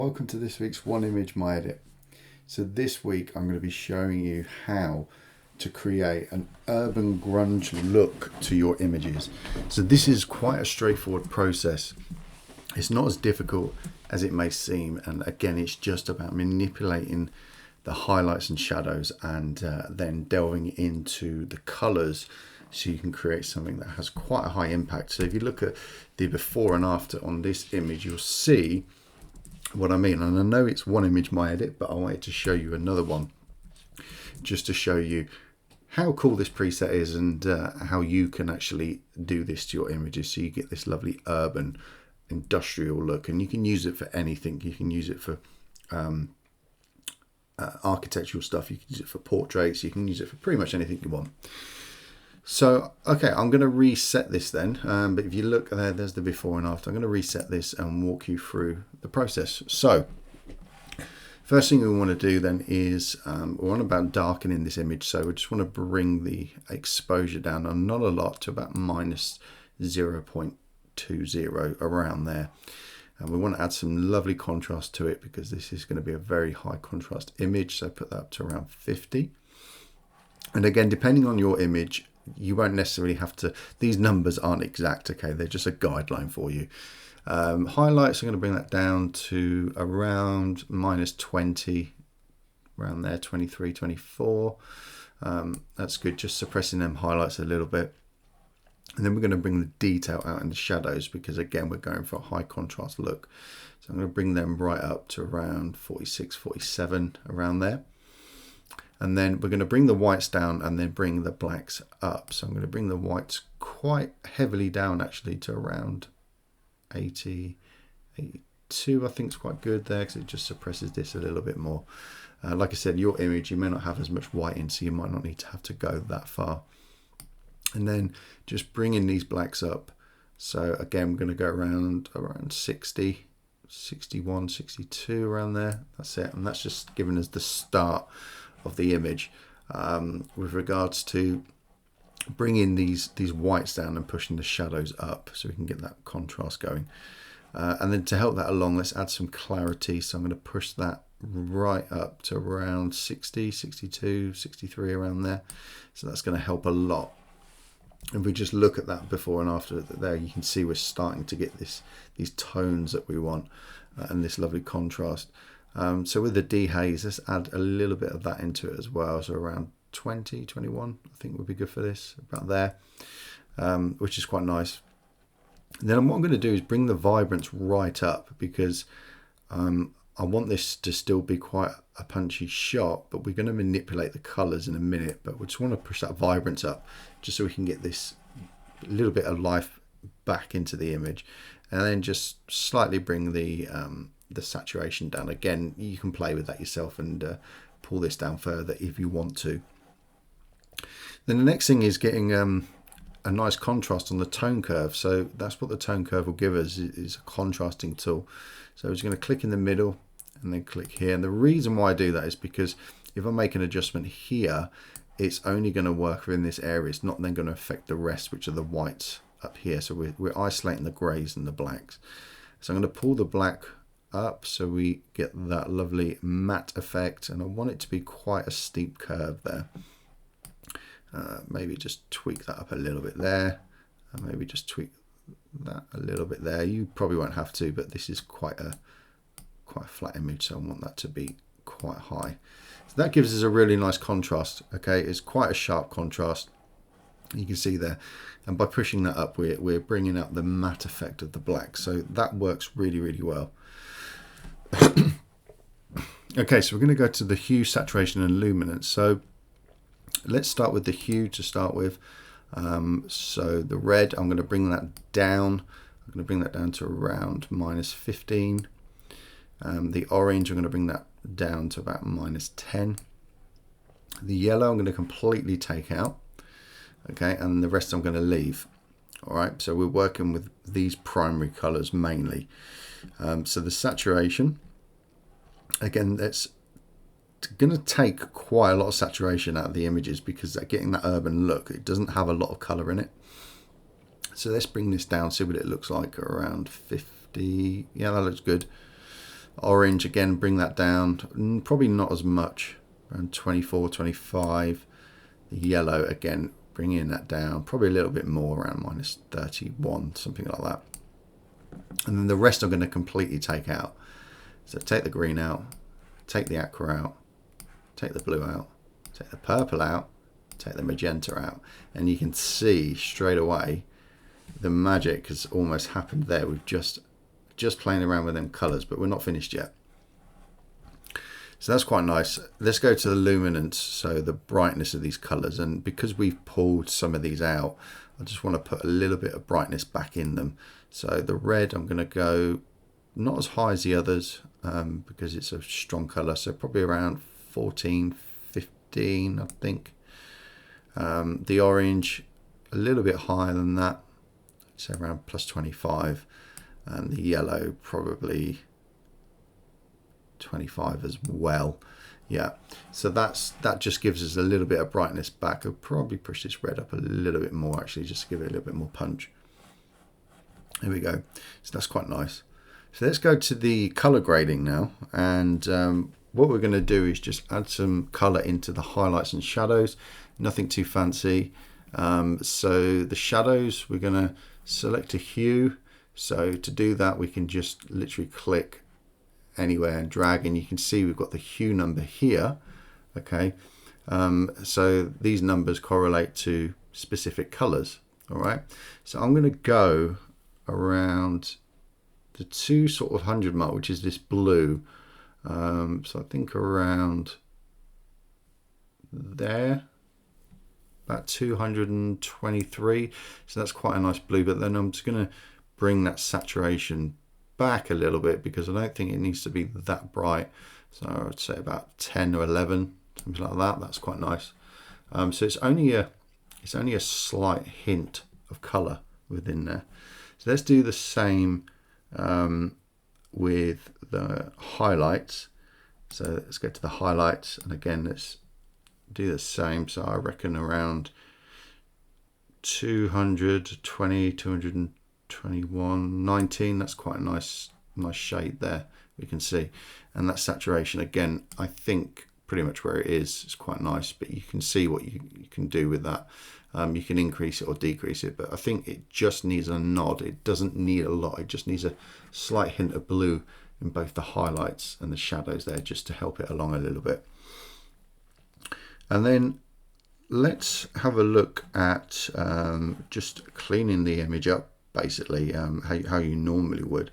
Welcome to this week's One Image My Edit. So this week I'm going to be showing you how to create an urban grunge look to your images. So this is quite a straightforward process. It's not as difficult as it may seem, and again it's just about manipulating the highlights and shadows and then delving into the colors so you can create something that has quite a high impact. So if you look at the before and after on this image, you'll see what I mean. And I know it's One Image My Edit, but I wanted to show you another one just to show you how cool this preset is and how you can actually do this to your images so you get this lovely urban industrial look. And you can use it for anything. You can use it for architectural stuff, you can use it for portraits, you can use it for pretty much anything you want. So okay, I'm going to reset this then, but if you look there, there's the before and after. I'm going to reset this and walk you through the process. So first thing we want to do then is we want about darkening this image. So we just want to bring the exposure down, and not a lot, to about minus 0.20, around there. And we want to add some lovely contrast to it because this is going to be a very high contrast image. So put that up to around 50. And again, depending on your image, you won't necessarily have to, these numbers aren't exact, okay? They're just a guideline for you. Highlights, I'm going to bring that down to around minus 20, around there, 23, 24. That's good, just suppressing them highlights a little bit. And then we're going to bring the detail out in the shadows because again, we're going for a high contrast look. So I'm going to bring them right up to around 46, 47, around there. And then we're going to bring the whites down and then bring the blacks up. So I'm going to bring the whites quite heavily down actually to around 80, 82. I think it's quite good there because it just suppresses this a little bit more. Like I said, your image, you may not have as much white in, so you might not need to have to go that far. And then just bringing these blacks up. So again, we're going to go around 60, 61, 62, around there. That's it. And that's just giving us the start of the image with regards to bringing these whites down and pushing the shadows up so we can get that contrast going. And then to help that along, let's add some clarity. So I'm going to push that right up to around 60, 62, 63, around there. So that's going to help a lot. If we just look at that before and after there, you can see we're starting to get these tones that we want and this lovely contrast. So with the dehaze, let's add a little bit of that into it as well. So around 20, 21, I think would be good for this, about there, which is quite nice. And then what I'm going to do is bring the vibrance right up because I want this to still be quite a punchy shot, but we're going to manipulate the colors in a minute. But we just want to push that vibrance up just so we can get this little bit of life back into the image, and then just slightly bring the saturation down. Again, you can play with that yourself and pull this down further if you want to. Then the next thing is getting a nice contrast on the tone curve. So that's what the tone curve will give us, is a contrasting tool. So I'm just going to click in the middle and then click here. And the reason why I do that is because if I make an adjustment here, it's only going to work within this area. It's not then going to affect the rest, which are the whites up here. So we're isolating the grays and the blacks. So I'm going to pull the black up so we get that lovely matte effect, and I want it to be quite a steep curve there. Maybe just tweak that up a little bit there, and maybe just tweak that a little bit there. You probably won't have to, but this is quite a flat image, so I want that to be quite high. So that gives us a really nice contrast. Okay, it's quite a sharp contrast, you can see there, and by pushing that up we're bringing out the matte effect of the black, so that works really well. Okay, so we're going to go to the hue, saturation and luminance. So let's start with the hue to start with. So the red, I'm going to bring that down. I'm going to bring that down to around minus 15. The orange, I'm going to bring that down to about minus 10. The yellow, I'm going to completely take out. Okay, and the rest I'm going to leave. All right, so we're working with these primary colors mainly. So the saturation, again, that's going to take quite a lot of saturation out of the images because they're getting that urban look. It doesn't have a lot of color in it. So let's bring this down, see what it looks like around 50. Yeah, that looks good. Orange, again, bring that down, probably not as much, around 24, 25. The yellow, again, bringing that down, probably a little bit more, around minus 31, something like that. And then the rest I'm going to completely take out. So take the green out, take the aqua out, take the blue out, take the purple out, take the magenta out, and you can see straight away the magic has almost happened there. We've just playing around with them colors, but we're not finished yet. So that's quite nice. Let's go to the luminance, so the brightness of these colors, and because we've pulled some of these out, I just want to put a little bit of brightness back in them. So the red, I'm going to go not as high as the others because it's a strong color, so probably around 14, 15, I think. The orange, a little bit higher than that, so around plus 25, and the yellow probably 25 as well. Yeah, so that just gives us a little bit of brightness back. I'll probably push this red up a little bit more, actually, just to give it a little bit more punch. There we go. So that's quite nice. So let's go to the color grading now, and what we're going to do is just add some color into the highlights and shadows. Nothing too fancy. So the shadows, we're going to select a hue. So to do that, we can just literally click anywhere and drag, and you can see we've got the hue number here. Okay, so these numbers correlate to specific colors. All right, so I'm going to go around the 2 sort of 100 mark, which is this blue. So I think around there, about 223. So that's quite a nice blue, but then I'm just going to bring that saturation back a little bit because I don't think it needs to be that bright. So I'd say about 10 or 11, something like that. That's quite nice. So it's only a slight hint of color within there. So let's do the same with the highlights. So let's go to the highlights, and again let's do the same. So I reckon around 220, 221, 19. That's quite a nice shade there, we can see. And that saturation, again, I think pretty much where it is quite nice, but you can see what you can do with that. You can increase it or decrease it, but I think it just needs a nod. It doesn't need a lot. It just needs a slight hint of blue in both the highlights and the shadows there, just to help it along a little bit. And then let's have a look at just cleaning the image up, basically, how you normally would.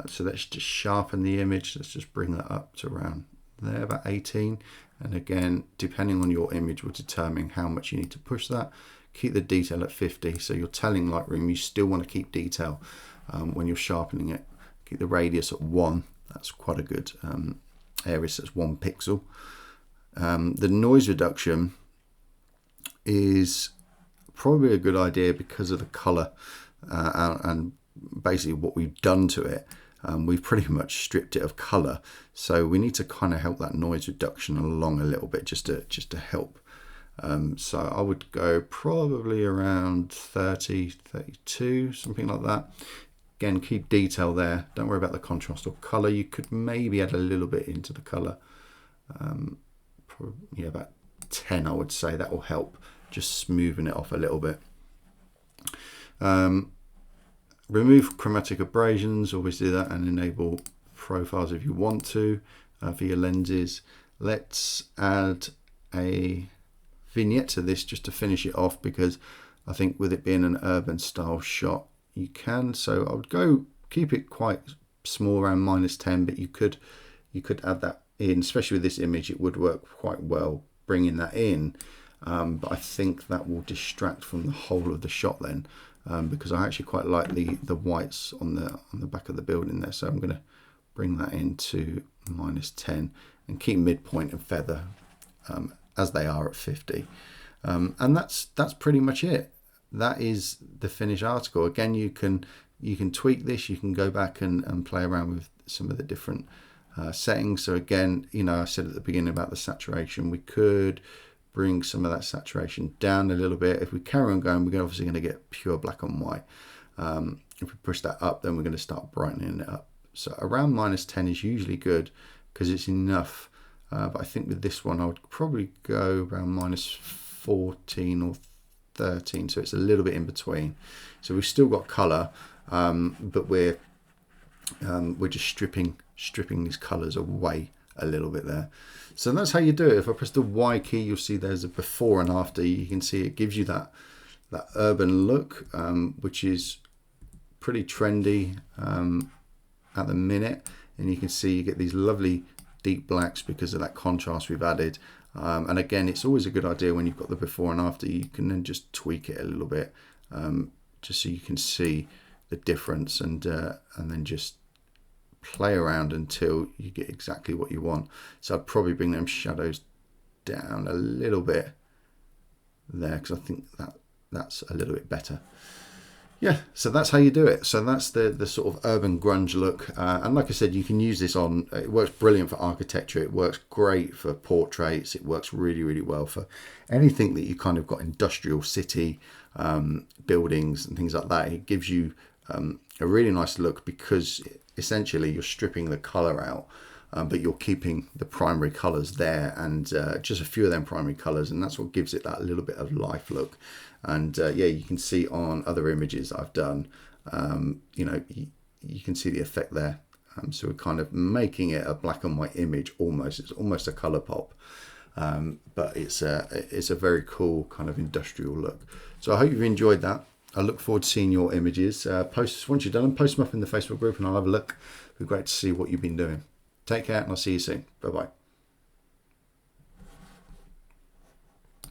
So let's just sharpen the image. Let's just bring that up to around there, about 18. And again, depending on your image will determine how much you need to push that. Keep the detail at 50. So you're telling Lightroom you still want to keep detail when you're sharpening it. Keep the radius at 1. That's quite a good area, so it's 1 pixel. The noise reduction is probably a good idea because of the color and basically what we've done to it. We've pretty much stripped it of color, so we need to kind of help that noise reduction along a little bit, just to help. So I would go probably around 30, 32, something like that. Again, keep detail there. Don't worry about the contrast or color. You could maybe add a little bit into the color. Probably, yeah, about 10, I would say. That will help, just smoothing it off a little bit. Remove chromatic abrasions, always do that, and enable profiles if you want to for your lenses. Let's add a vignette to this just to finish it off, because I think with it being an urban style shot, you can. So I would go keep it quite small, around -10, but you could add that in, especially with this image. It would work quite well bringing that in, but I think that will distract from the whole of the shot then. Because I actually quite like the whites on the back of the building there, so I'm going to bring that into -10 and keep midpoint and feather as they are at 50, and that's pretty much it. That is the finished article. Again, you can tweak this. You can go back and play around with some of the different settings. So again, I said at the beginning about the saturation. We could bring some of that saturation down a little bit. If we carry on going, we're obviously going to get pure black and white. If we push that up, then we're going to start brightening it up So around -10 is usually good because it's enough. But I think with this one, I would probably go around -14 or 13. So it's a little bit in between. So we've still got color, but we're just stripping these colors away a little bit there. So that's how you do it. If I press the Y key, you'll see there's a before and after. You can see it gives you that urban look, which is pretty trendy at the minute. And you can see you get these lovely deep blacks because of that contrast we've added. And again, it's always a good idea when you've got the before and after, you can then just tweak it a little bit, just so you can see the difference, and then just play around until you get exactly what you want. So I'd probably bring them shadows down a little bit there, because I think that's a little bit better. Yeah, so that's how you do it. So that's the sort of urban grunge look. And like I said, you can use this on, it works brilliant for architecture. It works great for portraits. It works really, really well for anything that you kind of got industrial city buildings and things like that. It gives you a really nice look because essentially you're stripping the color out, but you're keeping the primary colors there, and just a few of them primary colors, and that's what gives it that little bit of life look. And yeah, you can see on other images I've done, you know, you can see the effect there. So we're kind of making it a black and white image almost. It's almost a color pop, but it's a very cool kind of industrial look. So I hope you've enjoyed that. I look forward to seeing your images. Once you've done them, post them up in the Facebook group and I'll have a look. It'd be great to see what you've been doing. Take care and I'll see you soon. Bye-bye.